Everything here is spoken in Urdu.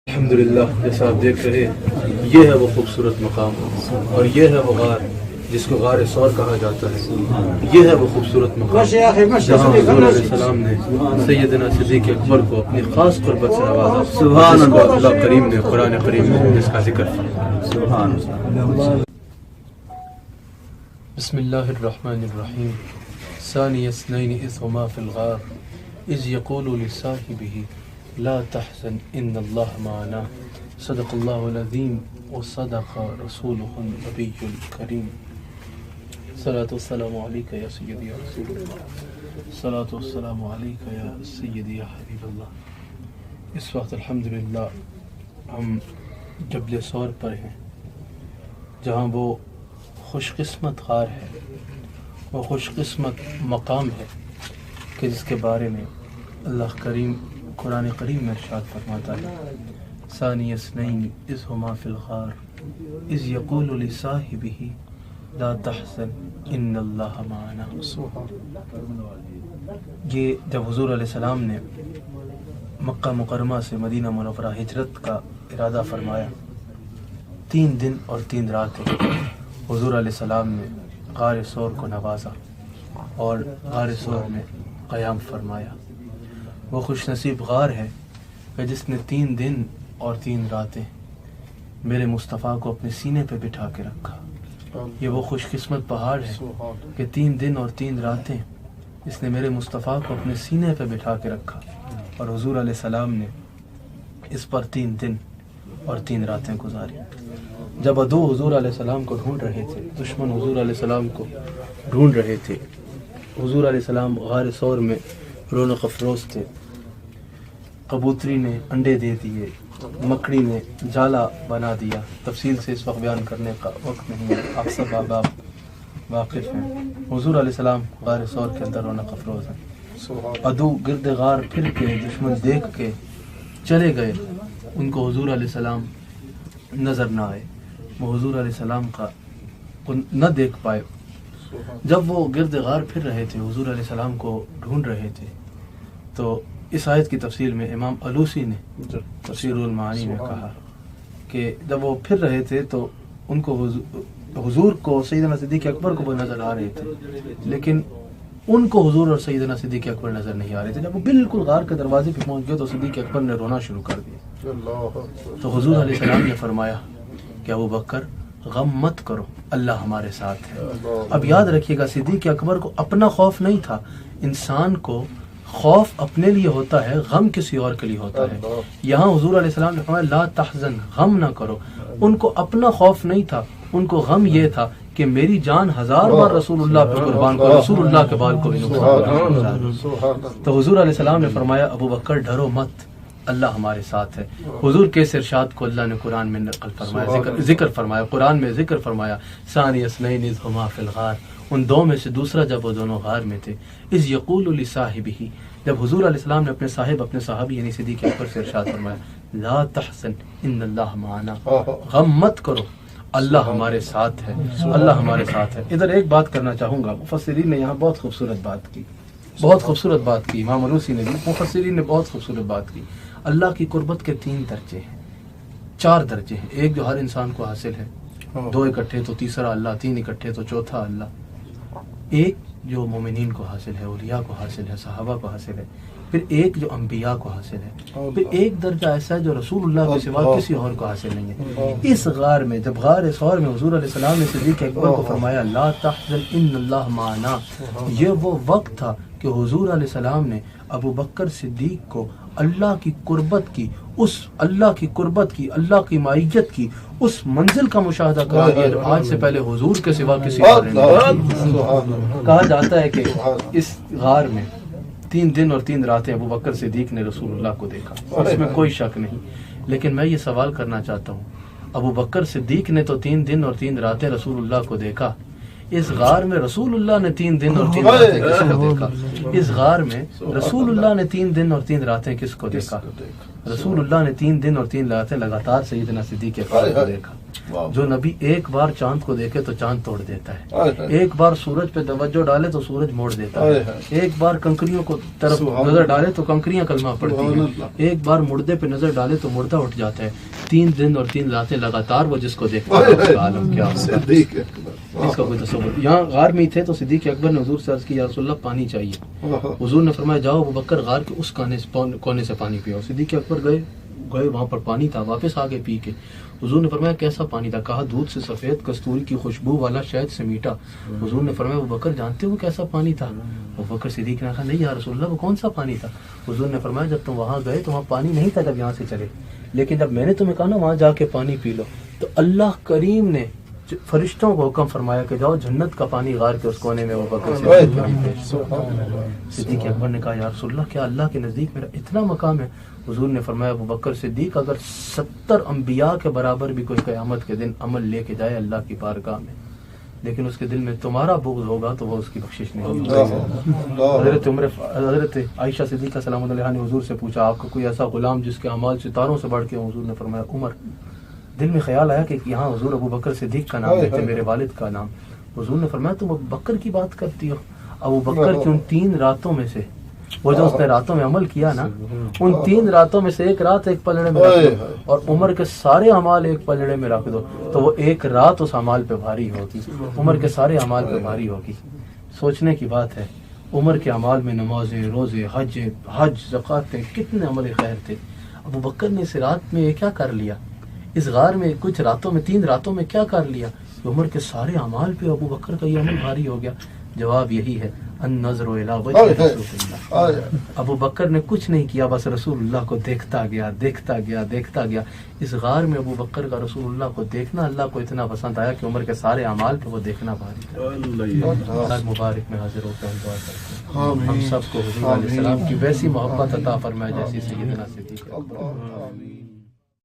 الحمدللہ جیسا آپ دیکھ رہے ہیں یہ ہے وہ خوبصورت مقام اور یہ ہے وہ غار جس کو غار ثور کہا جاتا ہے. یہ ہے وہ خوبصورت مقام جہاں حضور علیہ السلام نے سیدنا صدیق اکبر کو اپنی خاص قربت سے نوازا. سبحان اللہ. اللہ کریم نے قرآن کریم میں جس کا ذکر فرمایا. سبحان اللہ. بسم اللہ الرحمن الرحیم. ثانی اثنین اذ ہما فی الغار اذ یقول لصاحبہ لا تحزن ان اللہ معنا. صدق اللہ العظیم وصدق رسولہ النبی الکریم. صلاۃ والسلام علیکہ یا سیدی یا رسول اللہ. صلاۃ والسلام علیکہ یا سیدی یا حبیب اللہ. اس وقت الحمدللہ ہم جبل ثور پر ہیں جہاں وہ خوش قسمت غار ہے، وہ خوش قسمت مقام ہے کہ جس کے بارے میں اللہ کریم قرآن کریم میں ارشاد فرماتا ہے ثانی اثنین اذ ہما فی الغار اذ یقول لصاحبہ لا تحزن ان اللہ معنا. یہ جب حضور علیہ السلام نے مکہ مکرمہ سے مدینہ منورہ ہجرت کا ارادہ فرمایا، 3 دن اور 3 راتیں حضور علیہ السلام نے غار ثور کو نوازا اور غار ثور میں قیام فرمایا. وہ خوش نصیب غار ہے کہ جس نے 3 دن اور 3 راتیں میرے مصطفیٰ کو اپنے سینے پہ بٹھا کے رکھا. یہ وہ خوش قسمت پہاڑ ہے کہ 3 دن اور 3 راتیں اس نے میرے مصطفیٰ کو اپنے سینے پہ بٹھا کے رکھا اور حضور علیہ السلام نے اس پر 3 دن اور 3 راتیں گزاری. جب عدو حضور علیہ السلام کو ڈھونڈ رہے تھے، دشمن حضور علیہ السلام کو ڈھونڈ رہے تھے، حضور علیہ السلام غار ثور میں رونق افروز تھے. کبوتری نے انڈے دے دیے، مکڑی نے جالا بنا دیا. تفصیل سے اس وقت بیان کرنے کا وقت نہیں ہے، آپ سب آپ واقف ہیں. حضور علیہ السلام غار ثور کے اندر رونق افروز ہیں. عدو گرد غار پھر کے دشمن دیکھ کے چلے گئے، ان کو حضور علیہ السلام نظر نہ آئے، وہ حضور علیہ السلام کا نہ دیکھ پائے. جب وہ گرد غار پھر رہے تھے، حضور علیہ السلام کو ڈھونڈ رہے تھے، تو اس آیت کی تفسیر میں امام علوسی نے تفسیر المعانی میں کہا کہ جب وہ پھر رہے تھے تو ان کو حضور کو سیدنا صدیق اکبر کو وہ نظر آ رہے تھے، لیکن ان کو حضور اور سیدنا صدیق اکبر نظر نہیں آ رہے تھے. جب وہ بالکل غار کے دروازے پہ پہنچ گئے تو صدیق اکبر نے رونا شروع کر دیا. تو حضور علیہ السلام نے فرمایا کہ ابو بکر غم مت کرو، اللہ ہمارے ساتھ ہے. اب یاد رکھیے گا صدیق اکبر کو اپنا خوف نہیں تھا. انسان کو خوف اپنے لیے ہوتا ہے، غم کسی اور کے لیے ہوتا ہے. یہاں حضور علیہ السلام نے فرمایا لا تحزن، غم نہ کرو. ان کو اپنا خوف نہیں تھا، ان کو غم یہ تھا کہ میری جان 1000 بار رسول اللہ پہ قربان کو، رسول اللہ کے بال کو بھی نقصان. تو حضور علیہ السلام نے فرمایا ابو بکر ڈرو مت، اللہ ہمارے ساتھ ہے. حضور کے اس ارشاد کو اللہ نے قرآن میں نقل فرمایا، ذکر فرمایا، قرآن میں ذکر فرمایا ثانی اثنین اذ ہما فی الغار. ان 2 میں سے دوسرا جب وہ دونوں غار میں تھے، اذ یقول لصاحبہ، جب حضور علیہ السلام نے اپنے صحابی یعنی صدیق اکبر سے ارشاد فرمایا لا تحزن ان اللہ معنا، غم مت کرو، اللہ ہمارے ساتھ ہے، اللہ ہمارے ساتھ ہے. ادھر ایک بات کرنا چاہوں گا، مفسرین نے یہاں بہت خوبصورت بات کی، بہت خوبصورت بات کی. امام علوسی نے بھی، مفسرین نے بہت خوبصورت بات کی. اللہ کی قربت کے 3 درجے ہیں، 4 درجے ہیں. ایک جو ہر انسان کو حاصل ہے، 2 اکٹھے تو تیسرا اللہ، 3 اکٹھے تو چوتھا اللہ. ایک جو مومنین کو حاصل ہے، اولیاء کو حاصل ہے، صحابہ کو حاصل ہے. پھر ایک جو انبیاء کو حاصل ہے. پھر ایک درجہ ایسا ہے جو رسول اللہ کے سوا کسی اور کو حاصل نہیں ہے. اس غار میں جب غار ثور میں حضور علیہ السلام نے صدیق اکبر کو فرمایا لا تحزن ان اللہ معنا، یہ وہ وقت تھا کہ حضور علیہ السلام نے ابو بکر صدیق کو اللہ کی قربت کی، اس اللہ کی قربت کی، اللہ کی معیت کی اس منزل کا مشاہدہ کرا دیا آج سے پہلے حضور کے سوا کسی اور نے نہیں. کہا جاتا ہے کہ اس غار میں 3 دن اور 3 راتیں ابو بکر صدیق نے رسول اللہ کو دیکھا، اس میں کوئی شک نہیں. لیکن میں یہ سوال کرنا چاہتا ہوں، ابو بکر صدیق نے تو 3 دن اور 3 راتیں رسول اللہ کو دیکھا، اس غار میں رسول اللہ نے 3 دن اور 3 راتیں کس کو دیکھا؟ اس غار میں رسول اللہ نے 3 دن اور 3 راتیں کس کو دیکھا؟ رسول اللہ نے 3 دن اور 3 راتیں لگاتار سیدنا صدیق اکبر کو دیکھا. جو نبی ایک بار چاند کو دیکھے تو چاند توڑ دیتا ہے، ایک بار سورج پہ توجہ ڈالے تو سورج موڑ دیتا ہے، ایک بار کنکریوں کو طرف نظر ڈالے تو کنکریاں کلمہ پڑتی ہیں، ایک بار مردے پہ نظر ڈالے تو مردہ اٹھ جاتا ہے۔ 3 دن اور 3 راتیں لگاتار وہ جس کو دیکھتا ہے اس کا عالم کیا ہوگا، اس کا کوئی تصور۔ یہاں غار میں تھے تو صدیق اکبر نے حضور سے عرض کی یا رسول اللہ پانی چاہیے۔ حضور نے فرمایا جاؤ ابوبکر غار کے اس کونے سے پانی پیو۔ صدیق اکبر گئے وہاں پر پانی تھا، واپس آگے پی کے حضور نے فرمایا کیسا پانی تھا؟ کہا دودھ سے سفید، کستوری کی خوشبو والا، شہد سے میٹھا۔ حضور نے فرمایا ابوبکر جانتے ہو کیسا پانی تھا؟ ابوبکر صدیق نے کہا نہیں یا رسول اللہ وہ کون سا پانی تھا؟ حضور نے فرمایا جب تم وہاں گئے تو وہاں پانی نہیں تھا جب یہاں سے چلے، لیکن جب میں نے تمہیں کہا نا وہاں جا کے پانی پی لو تو اللہ کریم نے فرشتوں کو حکم فرمایا کہ جاؤ جنت کا پانی غار کے اس کونے میں ابوبکر سے۔ صدیق اکبر نے کہا یا رسول اللہ کیا اللہ کے نزدیک میرا اتنا مقام ہے؟ حضور نے فرمایا ابوبکر صدیق اگر 70 انبیاء کے برابر بھی کوئی قیامت کے دن عمل لے کے جائے اللہ کی بارگاہ میں، لیکن اس کے دل میں تمہارا بغض ہوگا تو وہ اس کی بخشش نہیں ہوگی۔ حضرت عائشہ صدیقہ سلام اللہ علیہا نے حضور سے پوچھا آپ کا کوئی ایسا غلام جس کے اعمال ستاروں سے بڑھ کے ہوں؟ حضور نے فرمایا عمر۔ دل میں خیال آیا کہ یہاں حضور ابوبکر صدیق کا نام لیتے میرے والد کا نام۔ حضور نے فرمایا تم ابوبکر کی بات کرتی ہو؟ ابوبکر کی ان 3 راتوں میں سے وہ جو اس نے راتوں میں عمل کیا نا، ان 3 راتوں میں سے ایک رات ایک پلڑے میں رکھ دو اور عمر کے سارے اعمال ایک پلڑے میں رکھ دو تو وہ ایک رات اس اعمال پہ بھاری ہوگی، عمر کے سارے اعمال پہ بھاری ہوگی۔ سوچنے کی بات ہے عمر کے اعمال میں نمازیں، روزے، حج، زکوٰۃیں، کتنے عمل خیر تھے۔ ابوبکر نے اس رات میں یہ کیا کر لیا؟ اس غار میں کچھ راتوں میں 3 راتوں میں کیا کر لیا؟ عمر کے سارے اعمال پہ ابوبکر کا یہ عمل بھاری ہو گیا۔ جواب یہی ہے النظر الی وجہ رسول اللہ۔ ابوبکر نے کچھ نہیں کیا، بس رسول اللہ کو دیکھتا گیا دیکھتا گیا دیکھتا گیا۔ اس غار میں ابوبکر کا رسول اللہ کو دیکھنا اللہ کو اتنا پسند آیا کہ عمر کے سارے اعمال پہ وہ دیکھنا بھاری تھا۔ مبارک میں حاضر ہو کر دعا کرتے ہیں ہم سب کو حضور علیہ السلام کی ویسی محبت عطا فرمائے جیسی سیدنا صدیق اکبر۔